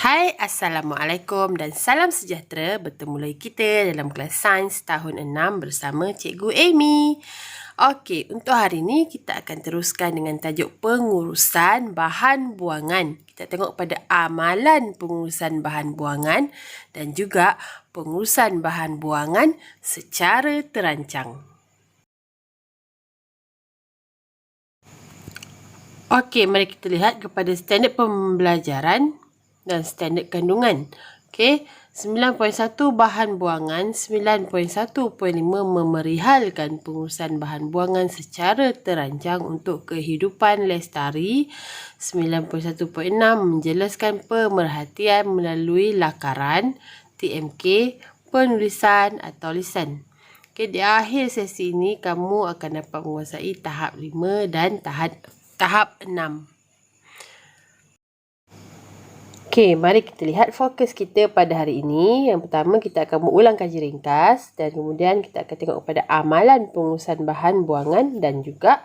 Hai, Assalamualaikum dan salam sejahtera. Bertemu lagi kita dalam kelas sains tahun 6 bersama Cikgu Amy. Okey, untuk hari ini kita akan teruskan dengan tajuk pengurusan bahan buangan. Kita tengok pada amalan pengurusan bahan buangan dan juga pengurusan bahan buangan secara terancang. Okey, mari kita lihat kepada standard pembelajaran dan standard kandungan. Okey, 9.1 bahan buangan, 9.1.5 memerihalkan pengurusan bahan buangan secara terancang untuk kehidupan lestari, 9.1.6 menjelaskan pemerhatian melalui lakaran, TMK, penulisan atau lisan. Okey, di akhir sesi ini kamu akan dapat menguasai tahap 5 dan tahap 6. Okey, mari kita lihat fokus kita pada hari ini. Yang pertama, kita akan mengulang kaji ringkas dan kemudian kita akan tengok kepada amalan pengurusan bahan buangan dan juga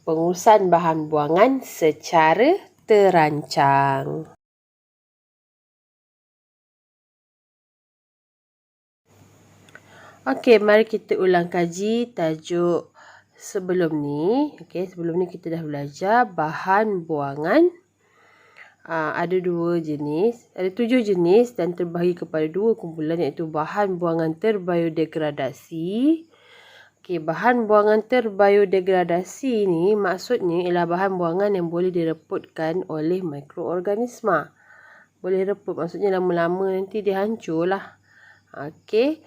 pengurusan bahan buangan secara terancang. Okey, mari kita ulang kaji tajuk sebelum ni. Okey, sebelum ni kita dah belajar bahan buangan. Ada 7 jenis dan terbahagi kepada 2 kumpulan iaitu bahan buangan terbiodegradasi. Okey, bahan buangan terbiodegradasi ni maksudnya ialah bahan buangan yang boleh direputkan oleh mikroorganisma. Boleh reput maksudnya lama-lama nanti dia hancurlah. Okey.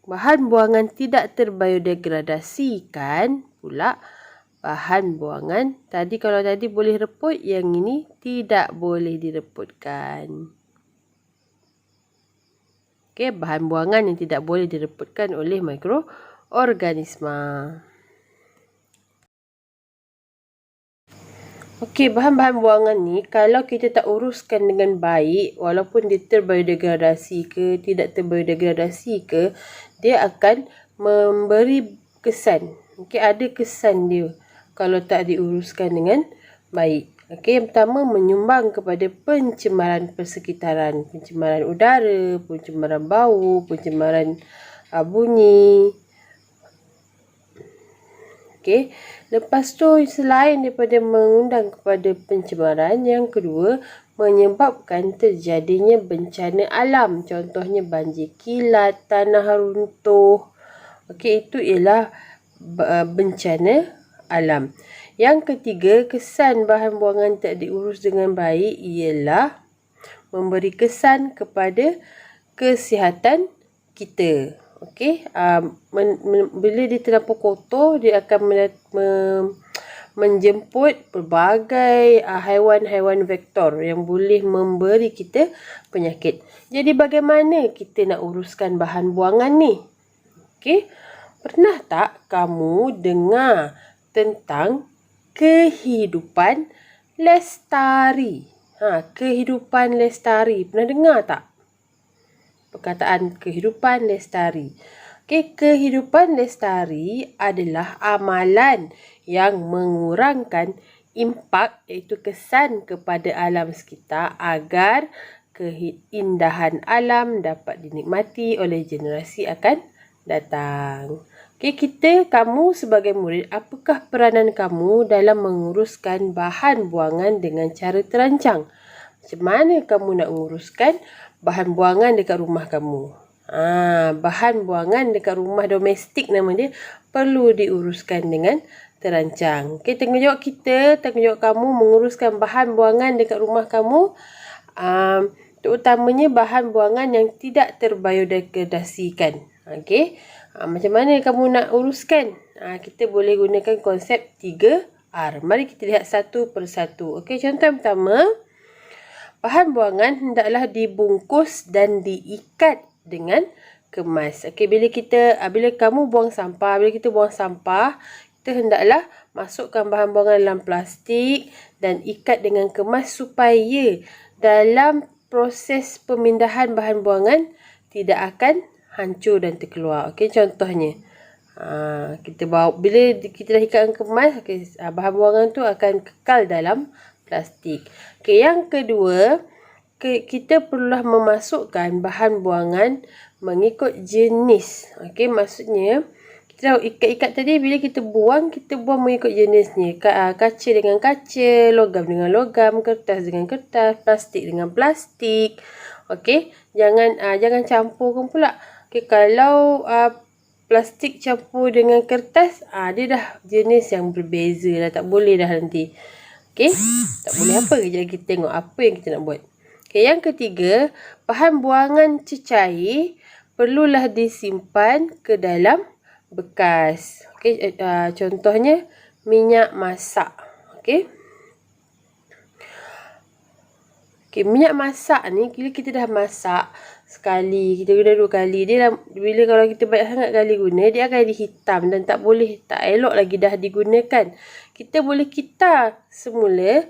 Bahan buangan tidak terbiodegradasikan pula bahan buangan. Kalau tadi boleh reput, yang ini tidak boleh direputkan. Okey, bahan buangan yang tidak boleh direputkan oleh mikroorganisma. Okey, bahan-bahan buangan ni kalau kita tak uruskan dengan baik, walaupun dia terbiodegradasi ke, tidak terbiodegradasi ke, dia akan memberi kesan. Okey, ada kesan dia kalau tak diuruskan dengan baik. Okey, yang pertama menyumbang kepada pencemaran persekitaran, pencemaran udara, pencemaran bau, pencemaran bunyi. Okey, lepas tu selain daripada mengundang kepada pencemaran, yang kedua menyebabkan terjadinya bencana alam. Contohnya banjir kilat, tanah runtuh. Okey, itu ialah bencana alam. Yang ketiga, kesan bahan buangan tak diurus dengan baik ialah memberi kesan kepada kesihatan kita. Okey, bila dia terlampau kotor, dia akan menjemput pelbagai haiwan-haiwan vektor yang boleh memberi kita penyakit. Jadi bagaimana kita nak uruskan bahan buangan ni? Okey, pernah tak kamu dengar tentang kehidupan lestari? Kehidupan lestari. Pernah dengar tak? Perkataan kehidupan lestari. Okey, kehidupan lestari adalah amalan yang mengurangkan impak iaitu kesan kepada alam sekitar agar keindahan alam dapat dinikmati oleh generasi akan datang. Okey, kamu sebagai murid, apakah peranan kamu dalam menguruskan bahan buangan dengan cara terancang? Macam mana kamu nak menguruskan bahan buangan dekat rumah kamu? Bahan buangan dekat rumah domestik nama dia perlu diuruskan dengan terancang. Okey, tanggungjawab kamu menguruskan bahan buangan dekat rumah kamu. Terutamanya bahan buangan yang tidak terbiodegradasikan. Okey, macam mana kamu nak uruskan? Kita boleh gunakan konsep 3R. Mari kita lihat satu persatu. Okey, contoh yang pertama, bahan buangan hendaklah dibungkus dan diikat dengan kemas. Okey, bila kamu buang sampah, bila kita buang sampah, kita hendaklah masukkan bahan buangan dalam plastik dan ikat dengan kemas supaya dalam proses pemindahan bahan buangan tidak akan hancur dan terkeluar. Okey, contohnya bila kita dah ikatkan kemas, bahan buangan tu akan kekal dalam plastik. Okey, yang kedua, kita perlulah memasukkan bahan buangan mengikut jenis. Okey, maksudnya kita tahu ikat-ikat tadi bila kita buang mengikut jenisnya. Kaca dengan kaca, logam dengan logam, kertas dengan kertas, plastik dengan plastik. Okey, jangan campurkan pula. Okey, kalau plastik campur dengan kertas, dia dah jenis yang berbeza dah, tak boleh dah nanti. Okey, tak boleh apa, jadi kita tengok apa yang kita nak buat. Okey, yang ketiga, bahan buangan cecair perlulah disimpan ke dalam bekas. Okey, contohnya minyak masak. Okey. Okey, minyak masak ni bila kita dah masak sekali, kita guna 2 kali, bila kalau kita banyak sangat kali guna, dia akan jadi hitam dan tak elok lagi dah digunakan. Kita boleh kitar semula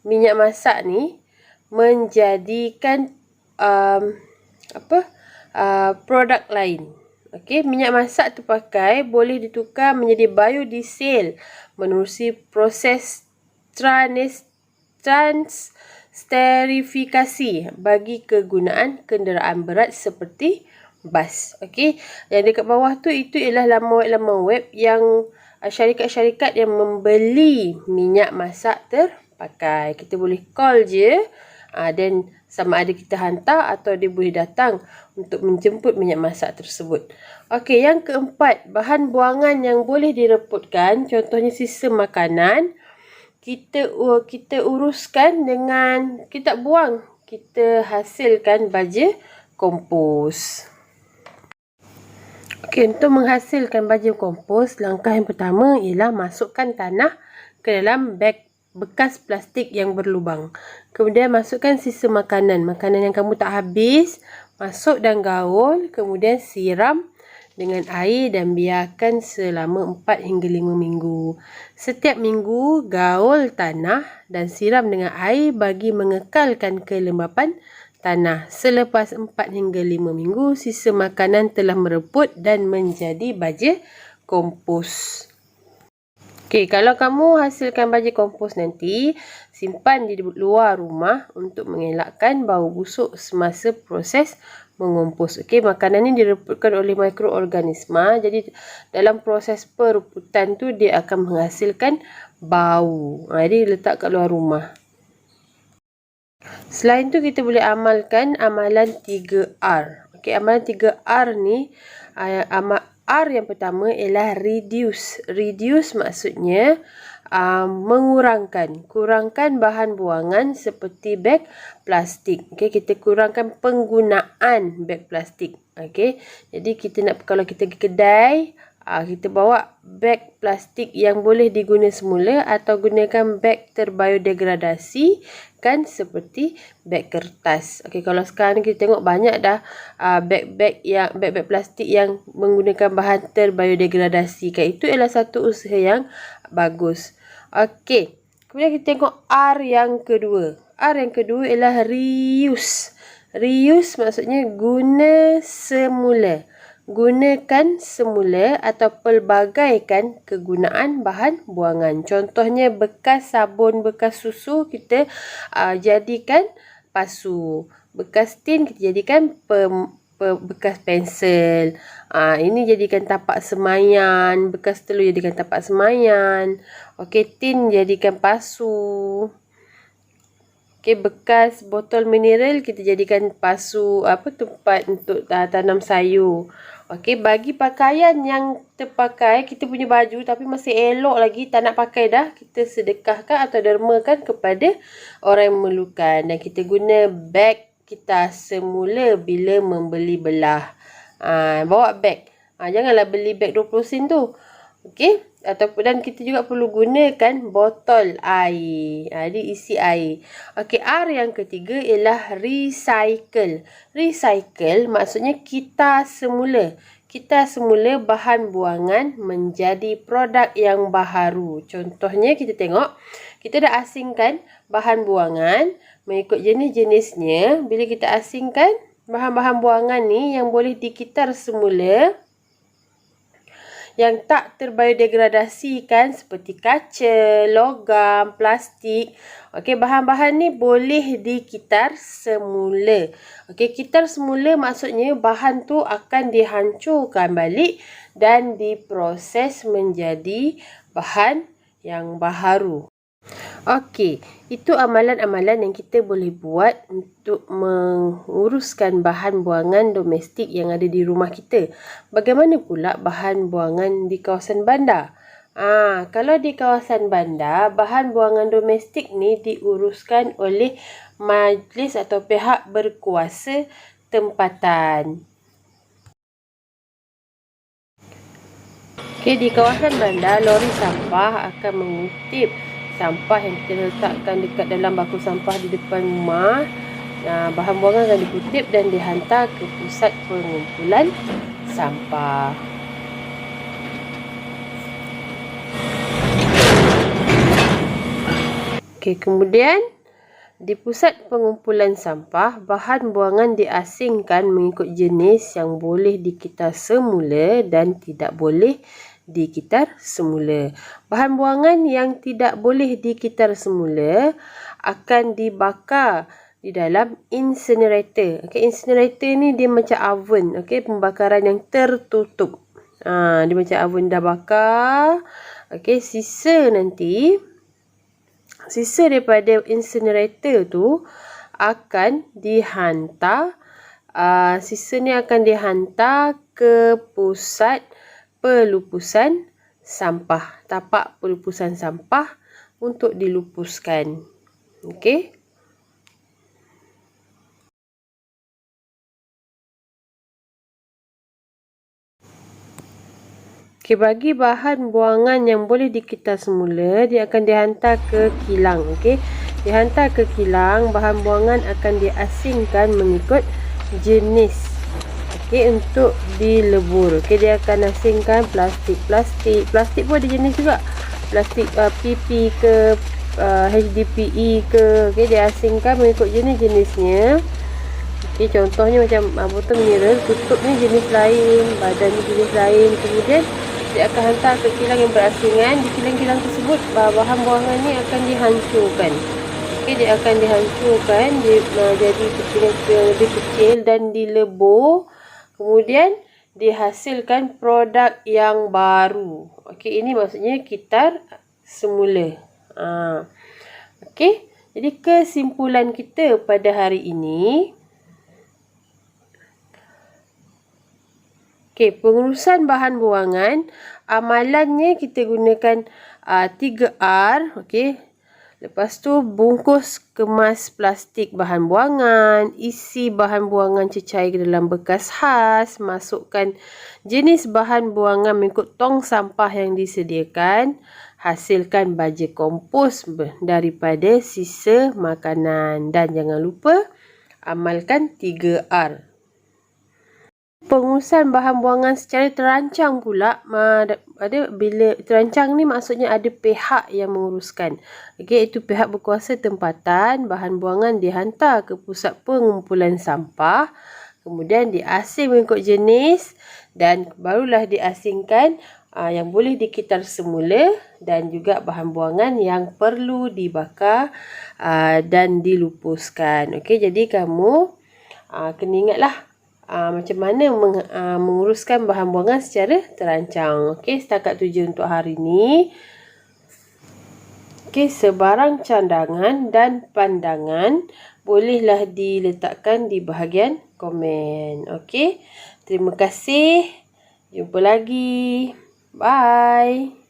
minyak masak ni menjadikan produk lain. Okey, minyak masak terpakai boleh ditukar menjadi biodiesel menerusi proses transterifikasi bagi kegunaan kenderaan berat seperti bas. Okey, yang dekat bawah tu itu ialah laman web yang syarikat-syarikat yang membeli minyak masak terpakai. Kita boleh call je dan sama ada kita hantar atau dia boleh datang untuk menjemput minyak masak tersebut. Okey, yang keempat, bahan buangan yang boleh direputkan, contohnya sisa makanan, kita uruskan dengan, kita tak buang, kita hasilkan baja kompos. Okey, untuk menghasilkan baja kompos, langkah yang pertama ialah masukkan tanah ke dalam beg bekas plastik yang berlubang. Kemudian masukkan sisa makanan yang kamu tak habis, masuk dalam gaul, kemudian siram dengan air dan biarkan selama 4 hingga 5 minggu. Setiap minggu gaul tanah dan siram dengan air bagi mengekalkan kelembapan tanah. Selepas 4 hingga 5 minggu, sisa makanan telah mereput dan menjadi baja kompos. Okey, kalau kamu hasilkan baja kompos nanti, simpan di luar rumah untuk mengelakkan bau busuk semasa proses mengompos. Okey, makanan ini direputkan oleh mikroorganisma. Jadi dalam proses pereputan tu dia akan menghasilkan bau. Jadi letak kat luar rumah. Selain tu kita boleh amalkan amalan 3R. Okey, amalan 3R ni R yang pertama ialah reduce. Reduce maksudnya kurangkan bahan buangan seperti beg plastik. Okey, kita kurangkan penggunaan beg plastik. Okey, jadi kalau kita pergi kedai, kita bawa beg plastik yang boleh diguna semula atau gunakan beg terbiodegradasi kan, seperti beg kertas. Okey, kalau sekarang kita tengok banyak dah beg plastik yang menggunakan bahan terbiodegradasi kan. Itu adalah satu usaha yang bagus. Okey, kemudian kita tengok R yang kedua. R yang kedua ialah reuse. Reuse maksudnya guna semula. Gunakan semula atau pelbagaikan kegunaan bahan buangan. Contohnya bekas sabun, bekas susu kita jadikan pasu. Bekas tin kita jadikan bekas pensel. Ini jadikan tapak semayan. Bekas telur jadikan tapak semayan. Okey, tin jadikan pasu. Okey, bekas botol mineral kita jadikan pasu, tempat untuk tanam sayur. Okey, bagi pakaian yang terpakai, kita punya baju tapi masih elok lagi, tak nak pakai dah, kita sedekahkan atau dermakan kepada orang yang memerlukan. Dan kita guna beg kita semula bila membeli belah. Bawa beg. Janganlah beli beg 20 sen tu. Okey, dan kita juga perlu gunakan botol air. Diisi air. Okey, R yang ketiga ialah recycle. Recycle maksudnya kita semula bahan buangan menjadi produk yang baharu. Contohnya kita tengok, kita dah asingkan bahan buangan mengikut jenis-jenisnya. Bila kita asingkan bahan-bahan buangan ni yang boleh dikitar semula, yang tak terbiodegradasikan seperti kaca, logam, plastik. Okey, bahan-bahan ni boleh dikitar semula. Okey, kitar semula maksudnya bahan tu akan dihancurkan balik dan diproses menjadi bahan yang baharu. Okey, itu amalan-amalan yang kita boleh buat untuk menguruskan bahan buangan domestik yang ada di rumah kita. Bagaimana pula bahan buangan di kawasan bandar? Kalau di kawasan bandar, bahan buangan domestik ni diuruskan oleh majlis atau pihak berkuasa tempatan. Okey, di kawasan bandar, lori sampah akan mengutip sampah yang kita letakkan dekat dalam baku sampah di depan rumah. Bahan buangan akan dikutip dan dihantar ke pusat pengumpulan sampah. Okey, kemudian di pusat pengumpulan sampah, bahan buangan diasingkan mengikut jenis yang boleh dikitar semula dan tidak boleh dikitar semula. Bahan buangan yang tidak boleh dikitar semula akan dibakar di dalam incinerator. Okey, incinerator ni dia macam oven, okey, pembakaran yang tertutup. Dia macam oven dah bakar. Okey, sisa daripada incinerator tu akan dihantar, sisa ni akan dihantar ke pusat pelupusan sampah, tapak pelupusan sampah untuk dilupuskan. Okey. Okey, bagi bahan buangan yang boleh dikitar semula, dia akan dihantar ke kilang. Okey, dihantar ke kilang, bahan buangan akan diasingkan mengikut jenis. Okey, untuk dilebur. Okey, dia akan asingkan plastik pun ada jenis juga. Plastik PP ke HDPE ke. Okey, dia asingkan mengikut jenis-jenisnya. Okey, contohnya macam botol mineral, tutupnya jenis lain, badan jenis lain. Kemudian dia akan hantar ke kilang yang berasingan. Di kilang-kilang tersebut, bahan buangan ni akan dihancurkan. Okey, dia akan dihancurkan jadi kecil-kecil yang lebih kecil dan dilebur. Kemudian dihasilkan produk yang baru. Okey, ini maksudnya kitar semula. Okey, jadi kesimpulan kita pada hari ini. Okey, pengurusan bahan buangan, amalannya kita gunakan 3R. Okey. Lepas tu, bungkus kemas plastik bahan buangan, isi bahan buangan cecair ke dalam bekas khas, masukkan jenis bahan buangan mengikut tong sampah yang disediakan, hasilkan baja kompos daripada sisa makanan. Dan jangan lupa, amalkan 3R. Pengurusan bahan buangan secara terancang pula, bila terancang ni maksudnya ada pihak yang menguruskan. Okey, itu pihak berkuasa tempatan. Bahan buangan dihantar ke pusat pengumpulan sampah, kemudian diasing mengikut jenis dan barulah diasingkan yang boleh dikitar semula dan juga bahan buangan yang perlu dibakar dan dilupuskan. Okey, jadi kamu kena ingatlah macam mana menguruskan bahan buangan secara terancang. Okey, setakat tu je untuk hari ni. Okey, sebarang cadangan dan pandangan bolehlah diletakkan di bahagian komen. Okey, terima kasih. Jumpa lagi. Bye.